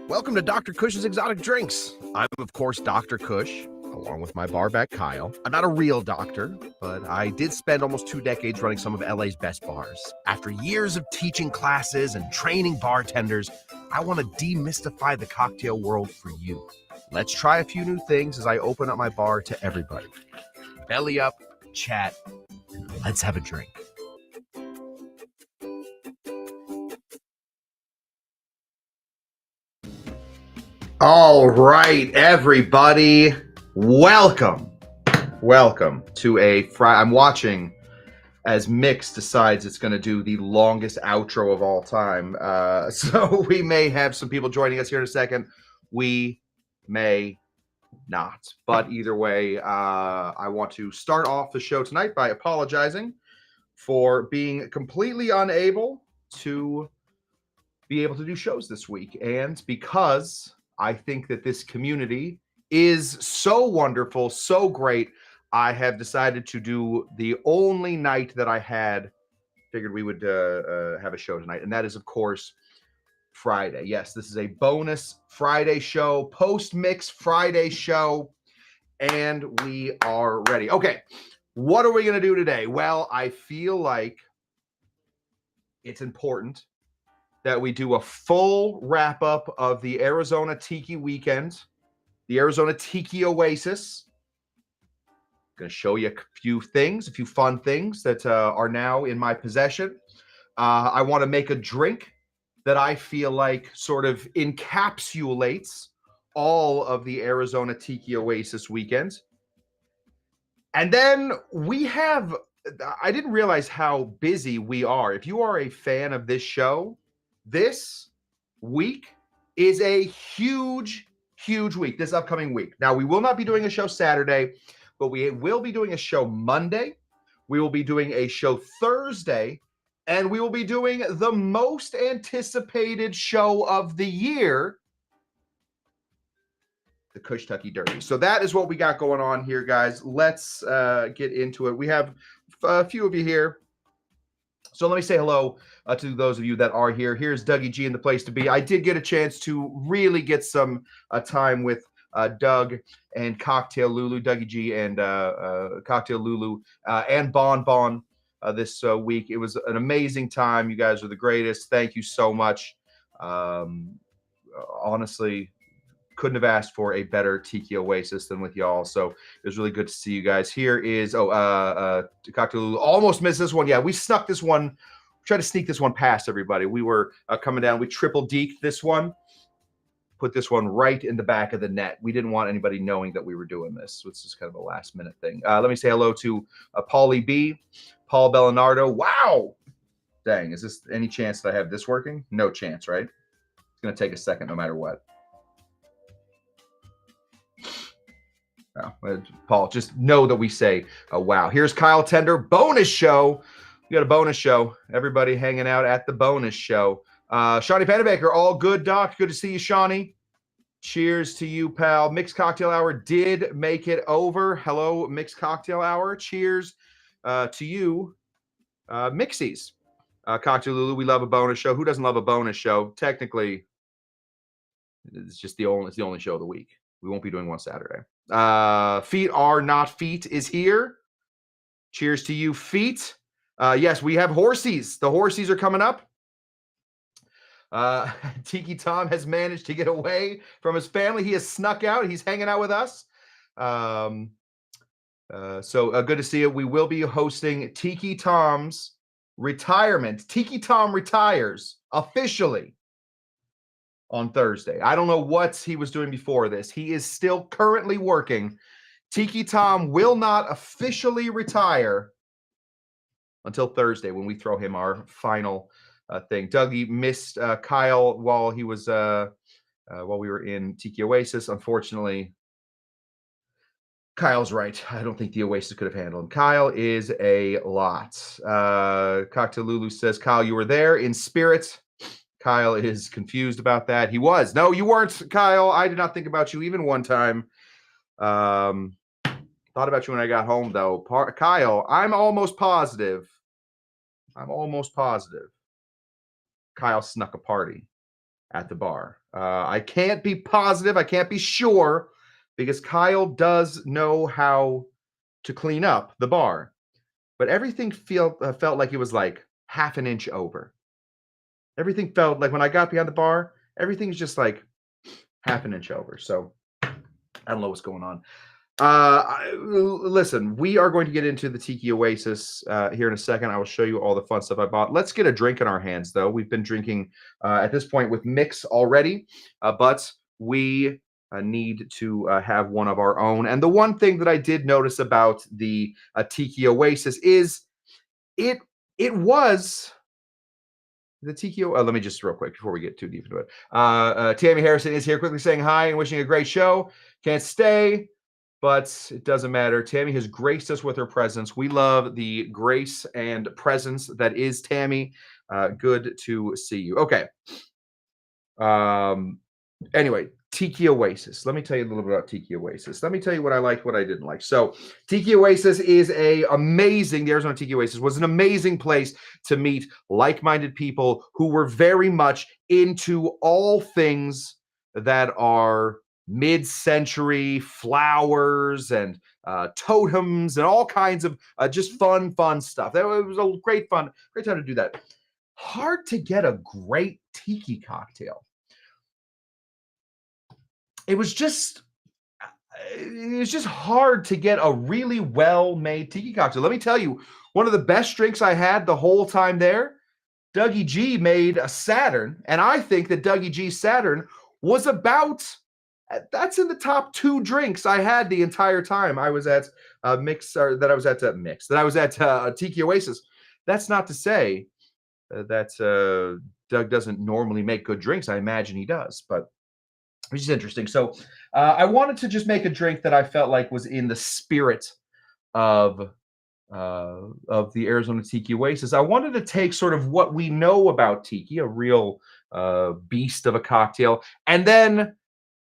Welcome to Dr. Cush's Exotic Drinks. I'm, of course, Dr. Cush, along with my barback Kyle. I'm not a real doctor, but I did spend almost 2 decades running some of LA's best bars. After years of teaching classes and training bartenders, I want to demystify the cocktail world for you. Let's try a few new things as I open up my bar to everybody. Belly up, chat, and let's have a drink. All right, everybody, welcome to I'm watching as Mix decides it's going to do the longest outro of all time. So we may have some people joining us here in a second. We may not, but either way, I want to start off the show tonight by apologizing for being completely unable to be able to do shows this week, and because I think that this community is so wonderful, so great, I have decided to do the only night that I figured we would have a show tonight, and that is, of course, Friday. Yes, this is a bonus Friday show, post-mix Friday show, and we are ready. Okay, what are we going to do today? Well, I feel like it's important that we do a full wrap-up of the Arizona Tiki weekend, the Arizona Tiki Oasis. I'm going to show you a few fun things that are now in my possession. I want to make a drink that I feel like sort of encapsulates all of the Arizona Tiki Oasis weekend. And then I didn't realize how busy we are. If you are a fan of this show, this week is a huge week, this upcoming week. Now, we will not be doing a show Saturday, but we will be doing a show Monday. We will be doing a show Thursday, and we will be doing the most anticipated show of the year, the Kentucky Derby. So that is what we got going on here, guys. Let's get into it. We have a few of you here. So let me say hello to those of you that are here. Here's Dougie G in the place to be. I did get a chance to really get some time with Doug and Cocktail Lulu, Dougie G and Cocktail Lulu and Bon Bon this week. It was an amazing time. You guys are the greatest. Thank you so much. Honestly, couldn't have asked for a better Tiki Oasis than with y'all. So it was really good to see you guys. Here is Cocktail Lulu. Almost missed this one. Yeah, we snuck this one. Tried to sneak this one past everybody. We were coming down. We triple deked this one. put this one right in the back of the net. We didn't want anybody knowing that we were doing this. So it's just kind of a last minute thing. Let me say hello to Paulie B, Paul Bellinardo. Wow. Dang, is this any chance that I have this working? No chance, right? It's going to take a second no matter what. Oh, Paul, just know that we say, wow. Here's Kyle Tender, bonus show. We got a bonus show. Everybody hanging out at the bonus show. Shawnee Pennebaker, all good, Doc. Good to see you, Shawnee. Cheers to you, pal. Mixed Cocktail Hour did make it over. Hello, Mixed Cocktail Hour. Cheers to you, Mixies. Cocktail Lulu, we love a bonus show. Who doesn't love a bonus show? Technically, it's just the only show of the week. We won't be doing one Saturday. Feet are not feet is here. Cheers to you, feet. Yes, we have horsies. The horsies are coming up. Tiki Tom has managed to get away from his family. He has snuck out. He's hanging out with us. So good to see you. We will be hosting Tiki Tom's retirement. Tiki Tom retires officially on Thursday. I don't know what he was doing before this. He is still currently working. Tiki Tom will not officially retire until Thursday when we throw him our final thing. Dougie missed Kyle while he was while we were in Tiki Oasis. Unfortunately, Kyle's right. I don't think the Oasis could have handled him. Kyle is a lot. Cocktail Lulu says, Kyle, you were there in spirit. Kyle is confused about that. He was. No, you weren't, Kyle. I did not think about you even one time. Thought about you when I got home, though. Kyle, I'm almost positive. Kyle snuck a party at the bar. I can't be positive. I can't be sure because Kyle does know how to clean up the bar. But everything felt like it was like half an inch over. Everything felt like when I got behind the bar, everything's just like half an inch over. So I don't know what's going on. Listen, we are going to get into the Tiki Oasis here in a second. I will show you all the fun stuff I bought. Let's get a drink in our hands, though. We've been drinking at this point with Mix already, but we need to have one of our own. And the one thing that I did notice about the Tiki Oasis is it was the Tiki. Let me just real quick before we get too deep into it. Tammy Harrison is here, quickly saying hi and wishing a great show. Can't stay, but it doesn't matter. Tammy has graced us with her presence. We love the grace and presence that is Tammy. Good to see you. Okay. Anyway, Tiki Oasis. Let me tell you a little bit about Tiki Oasis. Let me tell you what I liked, what I didn't like. So Tiki Oasis is the Arizona Tiki Oasis was an amazing place to meet like-minded people who were very much into all things that are mid-century flowers and totems and all kinds of just fun stuff. It was a great time to do that. Hard to get a great tiki cocktail. It was just hard to get a really well-made tiki cocktail. Let me tell you, one of the best drinks I had the whole time there, Dougie G made a Saturn, and I think that Dougie G's Saturn was that's in the top 2 drinks I had the entire time I was at Tiki Oasis. That's not to say that Doug doesn't normally make good drinks. I imagine he does, but which is interesting. So I wanted to just make a drink that I felt like was in the spirit of the Arizona Tiki Oasis. I wanted to take sort of what we know about tiki, a real beast of a cocktail, and then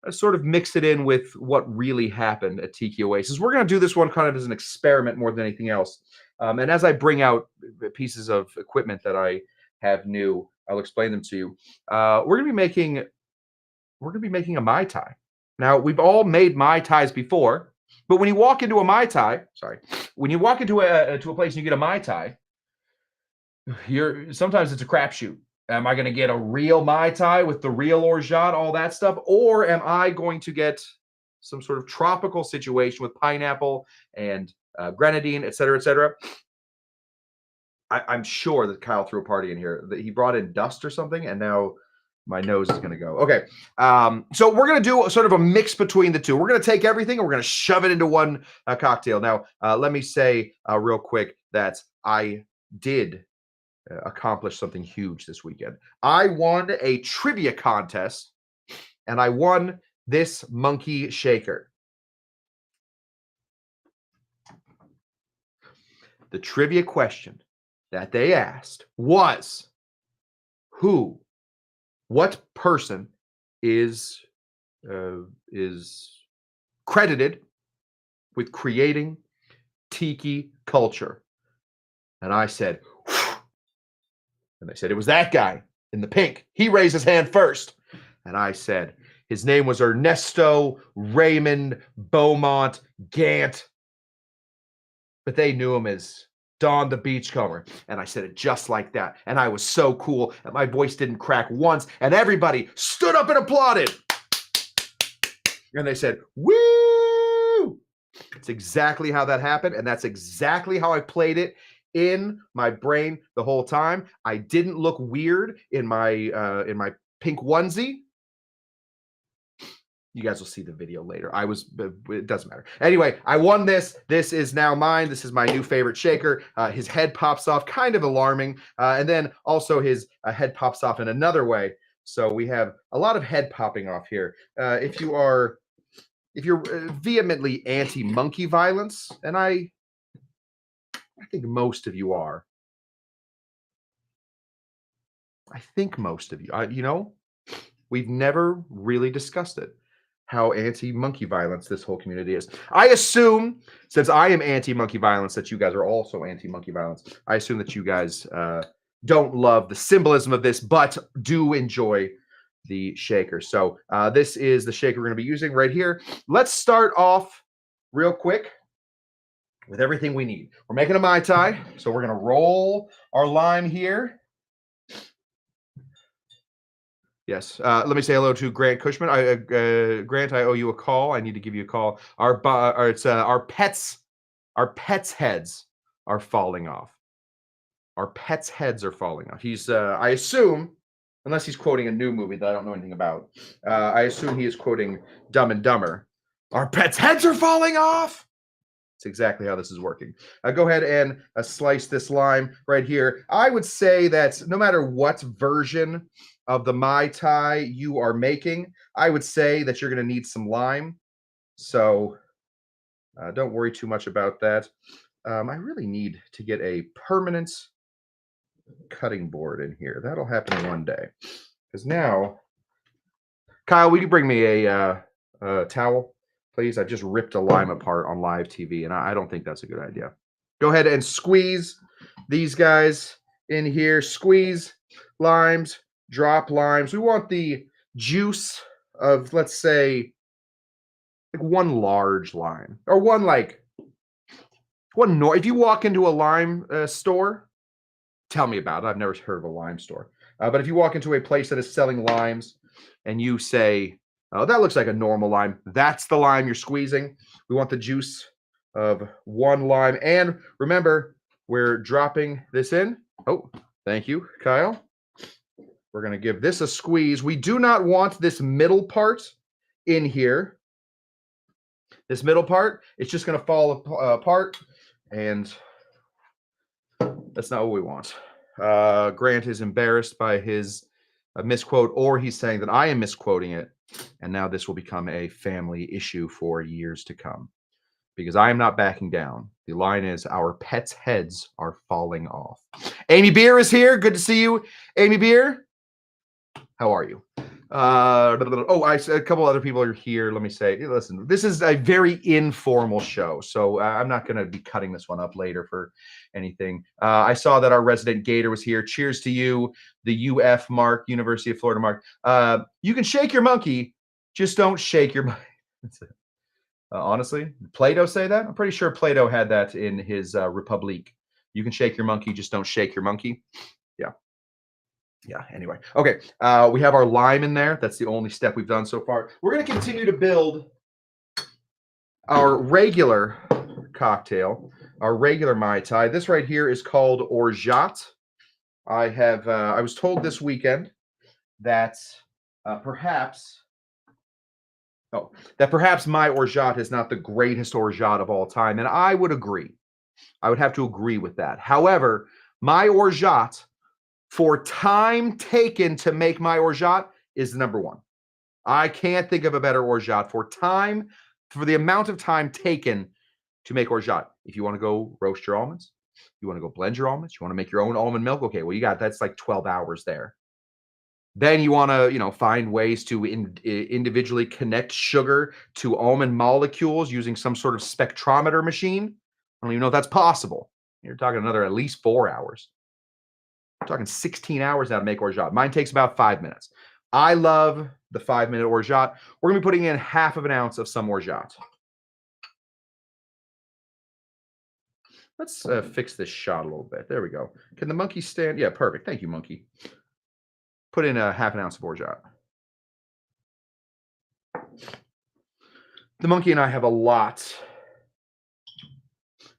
sort of mix it in with what really happened at Tiki Oasis. We're going to do this one kind of as an experiment more than anything else. And as I bring out pieces of equipment that I have new, I'll explain them to you. We're going to be making a Mai Tai. Now, we've all made Mai Tais before, but when you walk into a Mai Tai, when you walk into a place and you get a Mai Tai, sometimes it's a crapshoot. Am I going to get a real Mai Tai with the real orgeat, all that stuff? Or am I going to get some sort of tropical situation with pineapple and grenadine, et cetera, et cetera? I'm sure that Kyle threw a party in here. That he brought in dust or something, and now My nose is going to go. Okay. So we're going to do sort of a mix between the two. We're going to take everything and we're going to shove it into one cocktail. Now, let me say real quick that I did accomplish something huge this weekend. I won a trivia contest and I won this monkey shaker. The trivia question that they asked was, what person is credited with creating tiki culture? And I said, whew. And they said it was that guy in the pink. He raised his hand first. And I said his name was Ernesto Raymond Beaumont Gant. But they knew him as Don the Beachcomber. And I said it just like that. And I was so cool. And my voice didn't crack once. And everybody stood up and applauded. And they said, woo! It's exactly how that happened. And that's exactly how I played it in my brain the whole time. I didn't look weird in my pink onesie. You guys will see the video later. It doesn't matter. Anyway, I won this. This is now mine. This is my new favorite shaker. His head pops off, kind of alarming. And then also his head pops off in another way. So we have a lot of head popping off here. If you're vehemently anti-monkey violence, and I think most of you are. I think most of you, we've never really discussed it. How anti-monkey violence this whole community is. I assume, since I am anti-monkey violence, that you guys are also anti-monkey violence. I assume that you guys don't love the symbolism of this, but do enjoy the shaker. So this is the shaker we're going to be using right here. Let's start off real quick with everything we need. We're making a Mai Tai, so we're going to roll our lime here. Yes. Let me say hello to Grant Cushman. Grant, I owe you a call. I need to give you a call. Our pets' heads are falling off. Our pets' heads are falling off. He's, I assume, unless he's quoting a new movie that I don't know anything about, I assume he is quoting Dumb and Dumber. Our pets' heads are falling off. That's exactly how this is working. Go ahead and slice this lime right here. I would say that no matter what version of the Mai Tai you are making, I would say that you're going to need some lime. So don't worry too much about that. I really need to get a permanent cutting board in here. That'll happen one day. Because now, Kyle, will you bring me a towel, please? I just ripped a lime apart on live TV, and I don't think that's a good idea. Go ahead and squeeze these guys in here. Squeeze limes. Drop limes. We want the juice of, let's say, like one large lime, or if you walk into a lime store, tell me about it. I've never heard of a lime store. But if you walk into a place that is selling limes and you say, oh, that looks like a normal lime, that's the lime you're squeezing. We want the juice of one lime. And remember, we're dropping this in. Oh, thank you, Kyle. We're going to give this a squeeze. We do not want this middle part in here. This middle part, it's just going to fall apart, and that's not what we want. Grant is embarrassed by his misquote, or he's saying that I am misquoting it, and now this will become a family issue for years to come, because I am not backing down. The line is, our pets' heads are falling off. Amy Beer is here. Good to see you, Amy Beer. How are you? A couple other people are here. Let me say, listen, this is a very informal show, so I'm not going to be cutting this one up later for anything. I saw that our resident Gator was here. Cheers to you, the UF Mark, University of Florida Mark. You can shake your monkey, just don't shake your monkey. Honestly, did Plato say that? I'm pretty sure Plato had that in his Republique. You can shake your monkey, just don't shake your monkey. Yeah, anyway. Okay, we have our lime in there. That's the only step we've done so far. We're going to continue to build our regular cocktail, our regular Mai Tai. This right here is called orgeat. I was told this weekend that perhaps my orgeat is not the greatest orgeat of all time, and I would agree. I would have to agree with that. However, my orgeat, for time taken to make my orgeat, is number one. I can't think of a better orgeat for the amount of time taken to make orgeat. If you want to go roast your almonds, you want to go blend your almonds, you want to make your own almond milk, okay, well, that's like 12 hours there. Then you want to, find ways to individually connect sugar to almond molecules using some sort of spectrometer machine. I don't even know if that's possible. You're talking another at least 4 hours. I'm talking 16 hours now to make orgeat. Mine takes about 5 minutes. I love the 5-minute orgeat. We're going to be putting in half of an ounce of some orgeat. Let's fix this shot a little bit. There we go. Can the monkey stand? Yeah, perfect. Thank you, monkey. Put in a half an ounce of orgeat. The monkey and I have a lot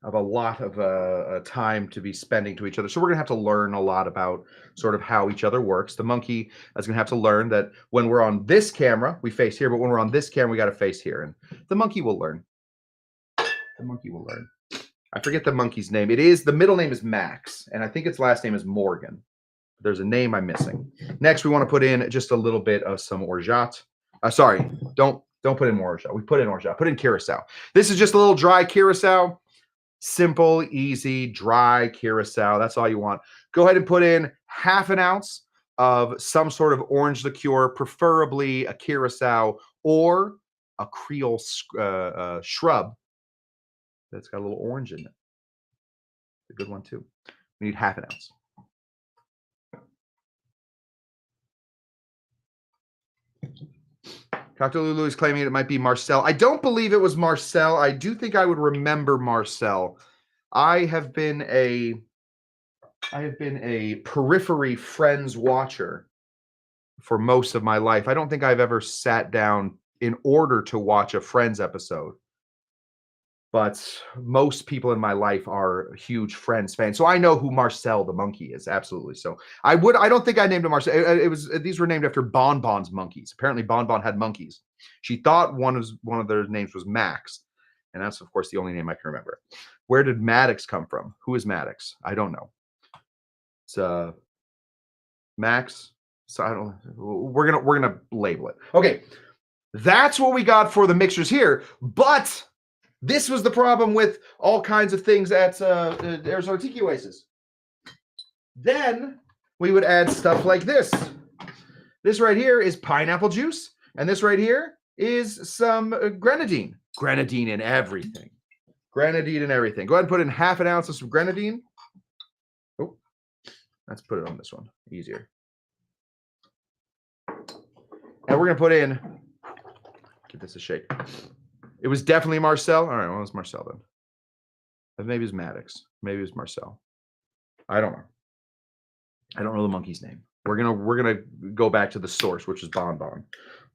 of time to be spending to each other. So we're going to have to learn a lot about sort of how each other works. The monkey is going to have to learn that when we're on this camera, we face here, but when we're on this camera, we got to face here. And the monkey will learn. The monkey will learn. I forget the monkey's name. The middle name is Max, and I think its last name is Morgan. There's a name I'm missing. Next, we want to put in just a little bit of some orgeat. Sorry, don't put in more orgeat. We put in orgeat. Put in curacao. This is just a little dry curacao. Simple, easy, dry curacao. That's all you want. Go ahead and put in half an ounce of some sort of orange liqueur, preferably a curacao or a Creole shrub that's got a little orange in it. It's a good one too. We need half an ounce. Dr. Lulu is claiming it might be Marcel. I don't believe it was Marcel. I do think I would remember Marcel. I have been a periphery Friends watcher for most of my life. I don't think I've ever sat down in order to watch a Friends episode. But most people in my life are huge Friends fans. So I know who Marcel the monkey is, absolutely. So I don't think I named him Marcel. These were named after Bon Bon's monkeys. Apparently Bon Bon had monkeys. She thought one of their names was Max. And that's, of course, the only name I can remember. Where did Maddox come from? Who is Maddox? I don't know. It's Max. So I don't. We're gonna label it. Okay, that's what we got for the mixtures here. But this was the problem with all kinds of things at AZ TIki Oasis. Then we would add stuff like this. This right here is pineapple juice, and this right here is some grenadine. Grenadine in everything. Grenadine and everything. Go ahead and put in half an ounce of some grenadine. Oh, let's put it on this one. Easier. And we're going to put in, give this a shake. It was definitely Marcel. All right, well, it's Marcel then. But maybe it's Maddox. Maybe it's Marcel. I don't know. I don't know the monkey's name. We're gonna go back to the source, which is Bon Bon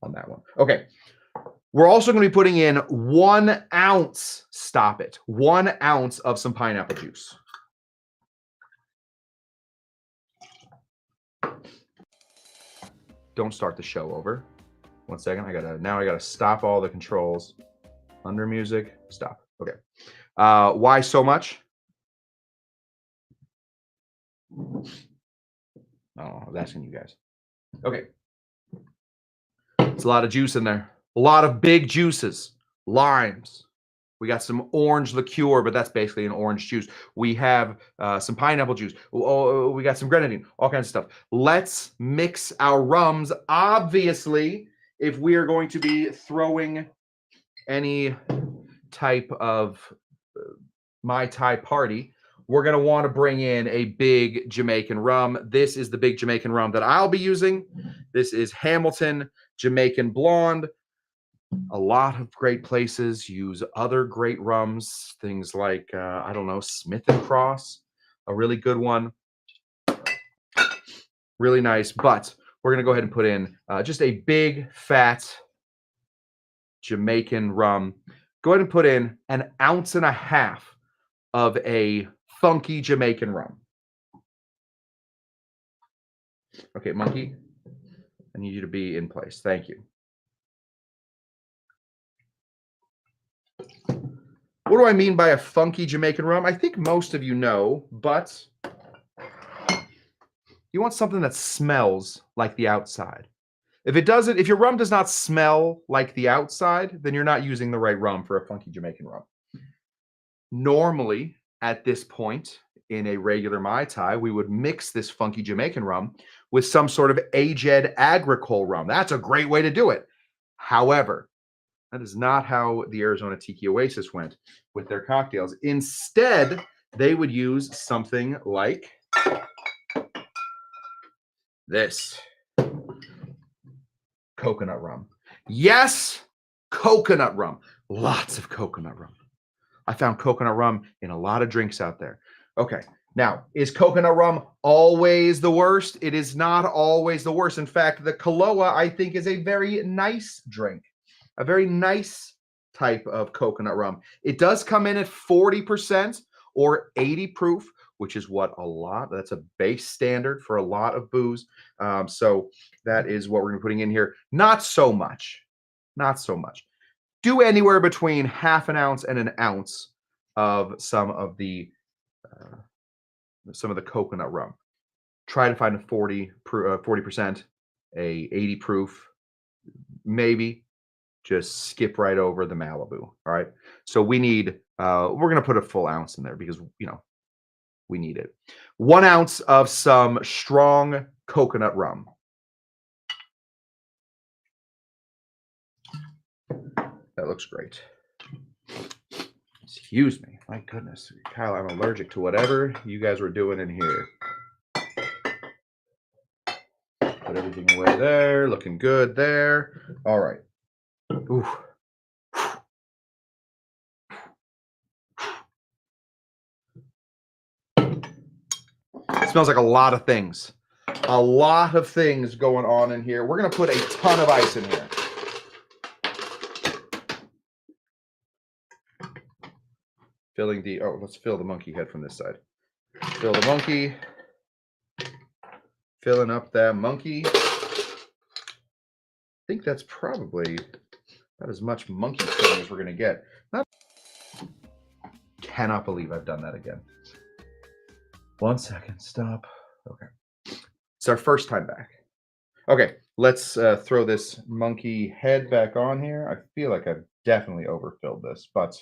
on that one. Okay. We're also going to be putting in 1 ounce, stop it, 1 ounce of some pineapple juice. Don't start the show over. 1 second. Now I gotta stop all the controls. Under music, stop. Okay. Why so much? Oh, I was asking you guys. Okay. It's a lot of juice in there. A lot of big juices. Limes. We got some orange liqueur, but that's basically an orange juice. We have some pineapple juice. Oh, we got some grenadine. All kinds of stuff. Let's mix our rums. Obviously, if we are going to be throwing any type of Mai Tai party, we're going to want to bring in a big Jamaican rum. This is the big Jamaican rum that I'll be using. This is Hamilton Jamaican Blonde. A lot of great places use other great rums, things like, I don't know, Smith & Cross, a really good one. Really nice, but we're going to go ahead and put in just a big, fat Jamaican rum. Go ahead and put in 1.5 ounces of a funky Jamaican rum. Okay, monkey, I need you to be in place. Thank you. What do I mean by a funky Jamaican rum? I think most of you know, but you want something that smells like the outside. If your rum does not smell like the outside, then you're not using the right rum for a funky Jamaican rum. Normally, at this point in a regular Mai Tai, we would mix this funky Jamaican rum with some sort of aged agricole rum. That's a great way to do it. However, that is not how the Arizona Tiki Oasis went with their cocktails. Instead, they would use something like this. Coconut rum. Yes, coconut rum. Lots of coconut rum. I found coconut rum in a lot of drinks out there. Okay, now, is coconut rum always the worst? It is not always the worst. In fact, the Kahlua, I think, is a very nice drink. A very nice type of coconut rum. It does come in at 40% or 80 proof, which is that's a base standard for a lot of booze. So that is what we're going to be putting in here. Not so much. Not so much. Do anywhere between half an ounce and an ounce of some of the coconut rum. Try to find a 40%, a 80 proof, maybe. Just skip right over the Malibu. All right. So we need, we're going to put a full ounce in there because, we need it. 1 ounce of some strong coconut rum. That looks great. Excuse me. My goodness. Kyle, I'm allergic to whatever you guys were doing in here. Put everything away there. Looking good there. All right. Ooh. It smells like a lot of things. A lot of things going on in here. We're going to put a ton of ice in here. Let's fill the monkey head from this side. Fill the monkey. Filling up that monkey. I think that's probably about as much monkey filling as we're going to get. Cannot believe I've done that again. 1 second, stop. Okay. It's our first time back. Okay, let's throw this monkey head back on here. I feel like I've definitely overfilled this, but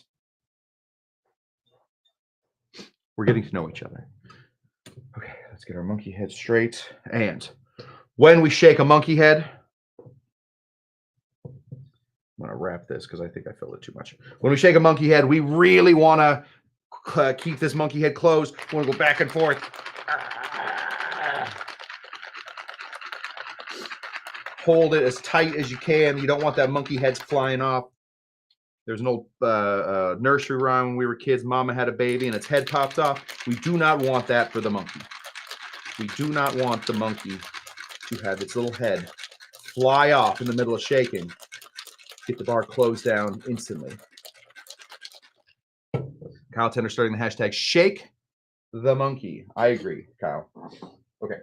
we're getting to know each other. Okay, let's get our monkey head straight. And when we shake a monkey head, I'm going to wrap this because I think I filled it too much. When we shake a monkey head, we really want to keep this monkey head closed. We want to go back and forth. Hold it as tight as you can. You don't want that monkey heads flying off. There's an old nursery rhyme when we were kids. Mama had a baby and its head popped off. We do not want that for the monkey. We do not want the monkey to have its little head fly off in the middle of shaking. Get the bar closed down instantly. Kyle Tender starting the hashtag shake the monkey. I agree, Kyle. Okay.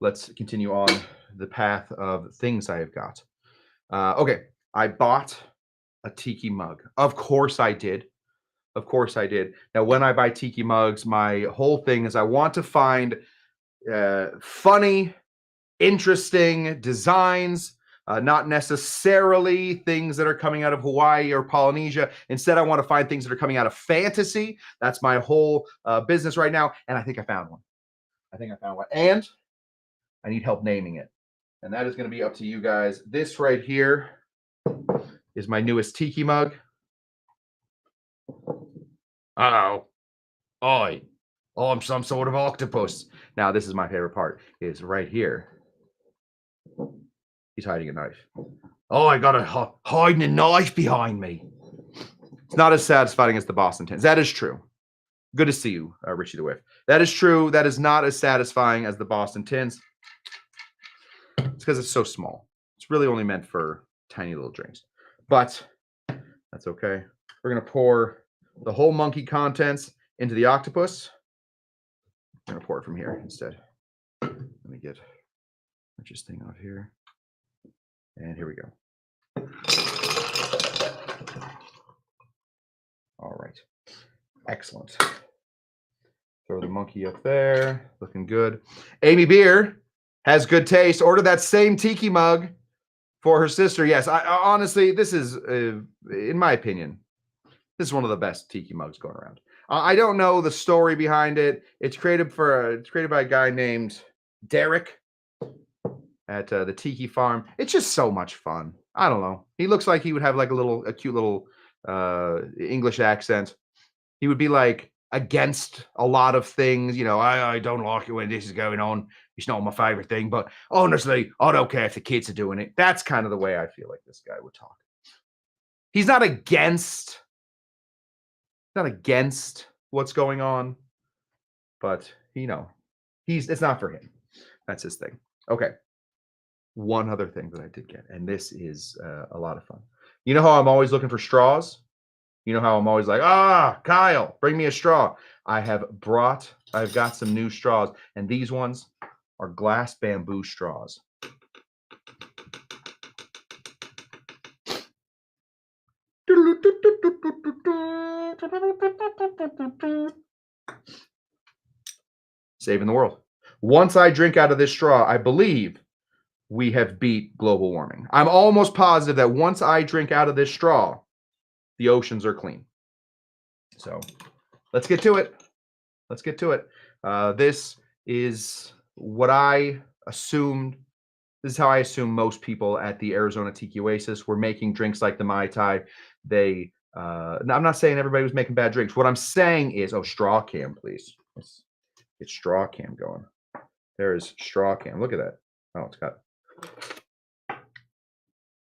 Let's continue on the path of things I have got. Okay. I bought a tiki mug. Of course I did. Of course I did. Now, when I buy tiki mugs, my whole thing is I want to find funny, interesting designs, not necessarily things that are coming out of Hawaii or Polynesia. Instead, I want to find things that are coming out of fantasy. That's my whole business right now. And I think I found one. And I need help naming it. And that is going to be up to you guys. This right here is my newest tiki mug. Uh-oh. Oi. Oh, I'm some sort of octopus. Now, this is my favorite part. Is right here. He's hiding a knife. Oh, I got hiding a knife behind me. It's not as satisfying as the Boston Tins. That is true. Good to see you, Richie the Whiff. That is true. That is not as satisfying as the Boston Tins. It's because it's so small. It's really only meant for tiny little drinks. But that's okay. We're going to pour the whole monkey contents into the octopus. I'm going to pour it from here instead. Let me get Rich's thing out here. And here we go. All right. Excellent. Throw the monkey up there. Looking good. Amy Beer has good taste. Order that same tiki mug for her sister. Yes, I honestly, this is, in my opinion, this is one of the best tiki mugs going around. I don't know the story behind it. It's created by a guy named Derek at the Tiki Farm. It's just so much fun. I don't know. He looks like he would have like a cute little English accent. He would be like against a lot of things. You know, I don't like it when this is going on. It's not my favorite thing, but honestly, I don't care if the kids are doing it. That's kind of the way I feel like this guy would talk. He's not against what's going on, but you know, it's not for him. That's his thing. Okay. One other thing that I did get, and this is a lot of fun. You know how I'm always looking for straws? You know how I'm always like, Kyle, bring me a straw. I've got some new straws, and these ones are glass bamboo straws. Saving the world. Once I drink out of this straw, I believe we have beat global warming. I'm almost positive that once I drink out of this straw, the oceans are clean. So let's get to it. This is what I assumed. This is how I assume most people at the Arizona Tiki Oasis were making drinks like the Mai Tai. I'm not saying everybody was making bad drinks. What I'm saying is, straw cam, please. Let's get straw cam going. There is straw cam. Look at that. Oh,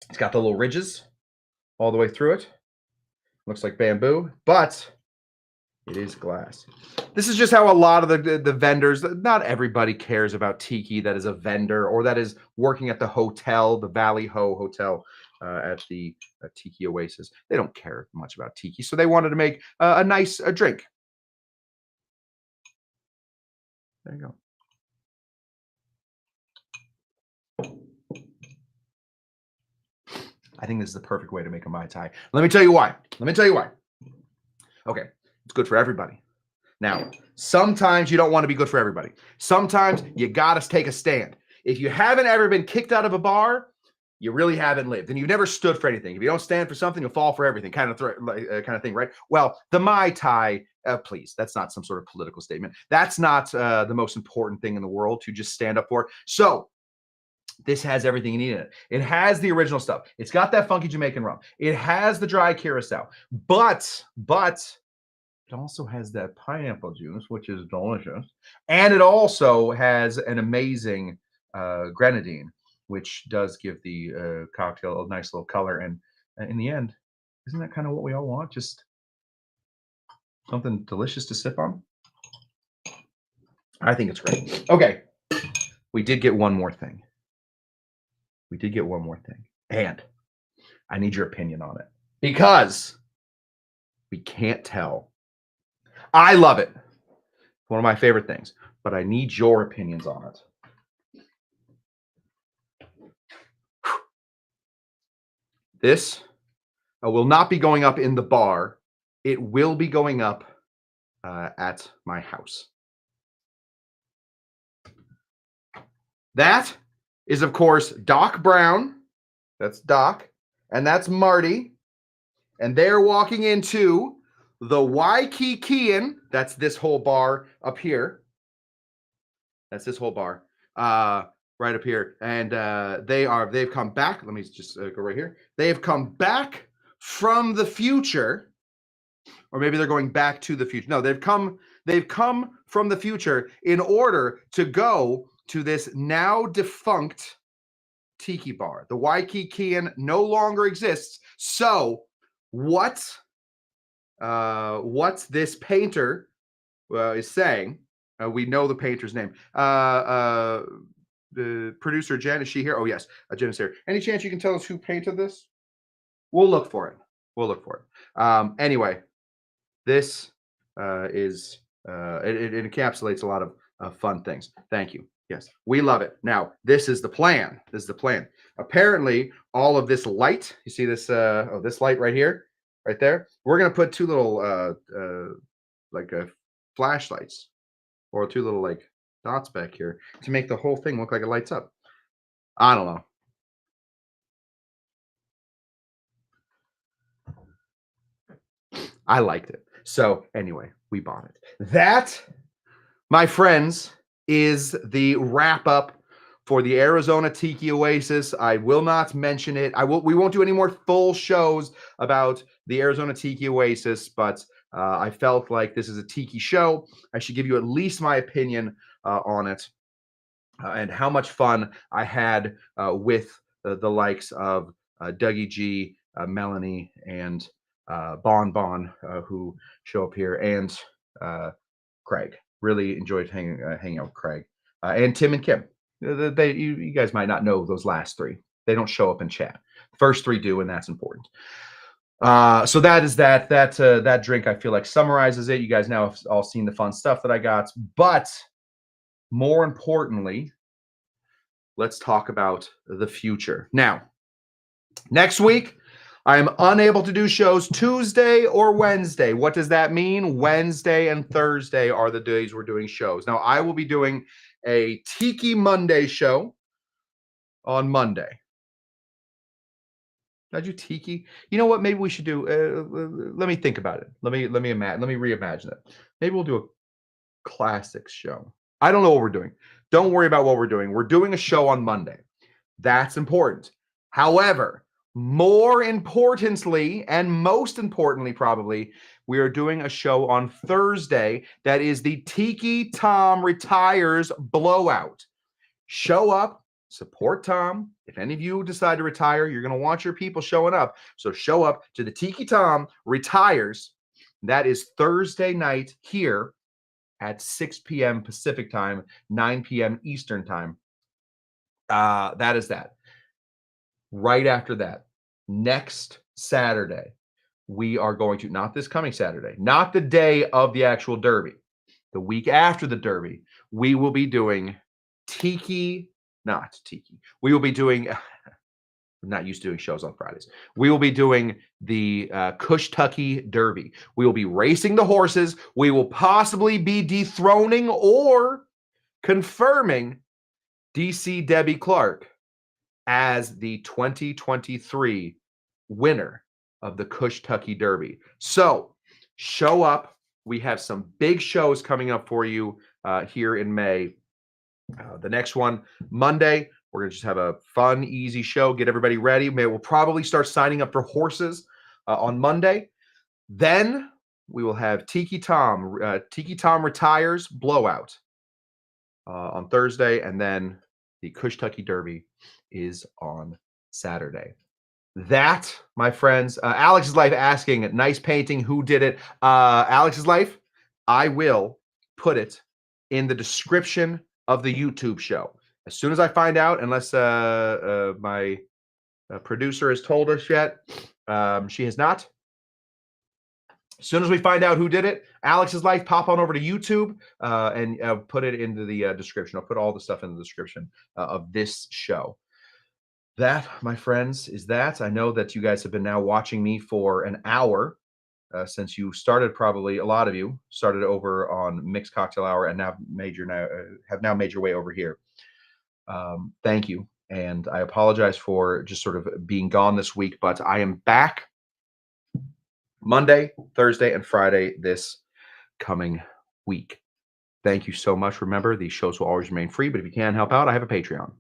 it's got the little ridges all the way through it. Looks like bamboo, but it is glass. This is just how a lot of the vendors, not everybody cares about tiki that is a vendor or that is working at the hotel, the Valley Ho Hotel at the Tiki Oasis. They don't care much about tiki, so they wanted to make a nice drink. There you go. I think this is the perfect way to make a Mai Tai. Let me tell you why. Okay, it's good for everybody. Now, sometimes you don't want to be good for everybody. Sometimes you got to take a stand. If you haven't ever been kicked out of a bar, you really haven't lived, and you've never stood for anything. If you don't stand for something, you'll fall for everything, kind of thing, right? Well, the Mai Tai, please, that's not some sort of political statement. That's not the most important thing in the world to just stand up for. So this has everything you need in it. It has the original stuff. It's got that funky Jamaican rum. It has the dry curacao, but it also has that pineapple juice, which is delicious. And it also has an amazing grenadine, which does give the cocktail a nice little color. And in the end, isn't that kind of what we all want? Just something delicious to sip on? I think it's great. Okay. We did get one more thing. And I need your opinion on it. Because we can't tell. I love it. One of my favorite things. But I need your opinions on it. This will not be going up in the bar. It will be going up at my house. That is, of course, Doc Brown. That's Doc. And that's Marty. And they're walking into the Waikikian. That's this whole bar up here. That's this whole bar. Right up here. And they've come back. Let me just go right here. They have come back from the future. Or maybe they're going back to the future. No, they've come from the future in order to go to this now defunct tiki bar. The Waikikian no longer exists. So what this painter is saying, we know the painter's name. The producer Jen, is she here? Oh yes, Jen is here. Any chance you can tell us who painted this? We'll look for it. Anyway, this it encapsulates a lot of fun things. Thank you. Yes, we love it. Now, this is the plan. This is the plan. Apparently, all of this light, you see this this light right here, right there. We're gonna put two little like flashlights or two little like dots back here to make the whole thing look like it lights up. I don't know. I liked it. So anyway, we bought it. That, my friends, is the wrap up for the Arizona Tiki Oasis. I will not mention it. We won't do any more full shows about the Arizona Tiki Oasis, but I felt like this is a tiki show. I should give you at least my opinion on it and how much fun I had with the likes of Dougie G, Melanie, and Bon Bon, who show up here, and Craig. Really enjoyed hanging out with Craig and Tim and Kim. You guys might not know those last three. They don't show up in chat. First three do, and that's important. So that is that drink. I feel like summarizes it. You guys now have all seen the fun stuff that I got, but more importantly, let's talk about the future. Now, next week, I am unable to do shows Tuesday or Wednesday. What does that mean? Wednesday and Thursday are the days we're doing shows. Now, I will be doing a Tiki Monday show on Monday. Did you Tiki? You know what? Maybe we should do. Let me think about it. Let me reimagine it. Maybe we'll do a classics show. I don't know what we're doing. Don't worry about what we're doing. We're doing a show on Monday. That's important. However, more importantly, and most importantly, probably, we are doing a show on Thursday that is the Tiki Tom Retires Blowout. Show up, support Tom. If any of you decide to retire, you're going to want your people showing up. So show up to the Tiki Tom Retires. That is Thursday night here at 6 p.m. Pacific time, 9 p.m. Eastern time. That is that. Right after that, next Saturday, we are going to, not this coming Saturday, not the day of the actual Derby, the week after the Derby, we will be doing not Tiki. We will be doing, I'm not used to doing shows on Fridays. We will be doing the Tucky Derby. We will be racing the horses. We will possibly be dethroning or confirming DC Debbie Clark as the 2023 winner of the Tucky Derby. So show up. We have some big shows coming up for you here in May. The next one, Monday, we're going to just have a fun, easy show, get everybody ready. We'll probably start signing up for horses on Monday. Then we will have Tiki Tom Retires Blowout on Thursday, and then the Tucky Derby is on Saturday. That, my friends, Alex's Life asking, nice painting, who did it? Alex's Life, I will put it in the description of the YouTube show. As soon as I find out, unless my producer has told us yet, she has not. As soon as we find out who did it, Alex's Life, pop on over to YouTube and put it into the description. I'll put all the stuff in the description of this show. That, my friends, is that. I know that you guys have been now watching me for an hour since you started. Probably a lot of you started over on Mixed Cocktail Hour and now have now made your way over here. Thank you, and I apologize for just sort of being gone this week, but I am back Monday, Thursday, and Friday this coming week. Thank you so much. Remember, these shows will always remain free, but if you can help out, I have a Patreon.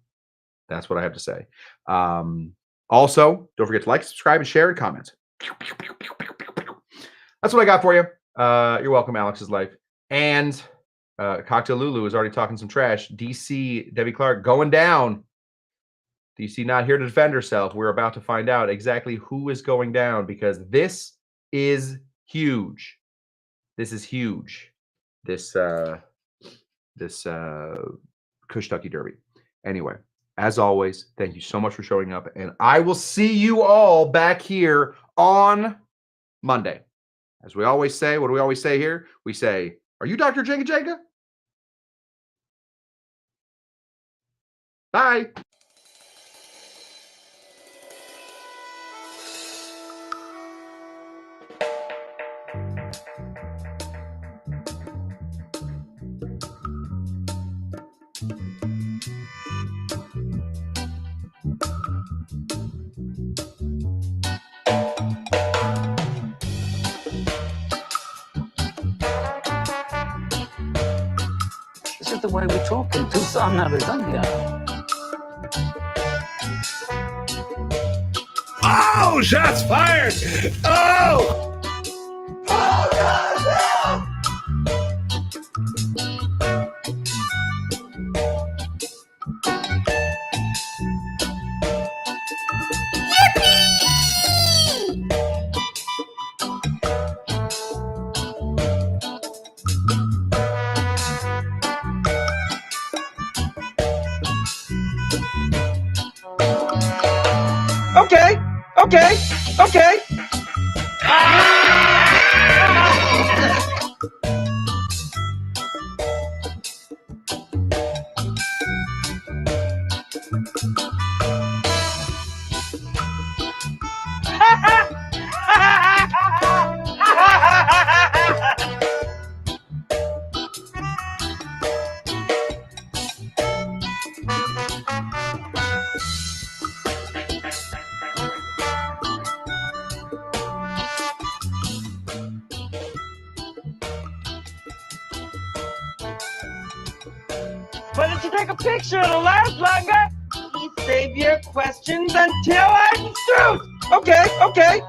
That's what I have to say. Also, don't forget to like, subscribe, and share, and comment. That's what I got for you. You're welcome, Alex's Life. And Cocktail Lulu is already talking some trash. DC Debbie Clark going down. DC not here to defend herself. We're about to find out exactly who is going down because this is huge. This is huge. This Tucky Derby. Anyway, as always, thank you so much for showing up, and I will see you all back here on Monday. As we always say, what do we always say here? We say, are you Dr. Jenga Jenga? Bye. This is the way we're talking. Tu sana lasagna. Oh, shots fired! Oh! Oh, God, help! Okay, okay, okay. Why don't you take a picture? It'll last longer. Please save your questions until I'm through. Okay, okay.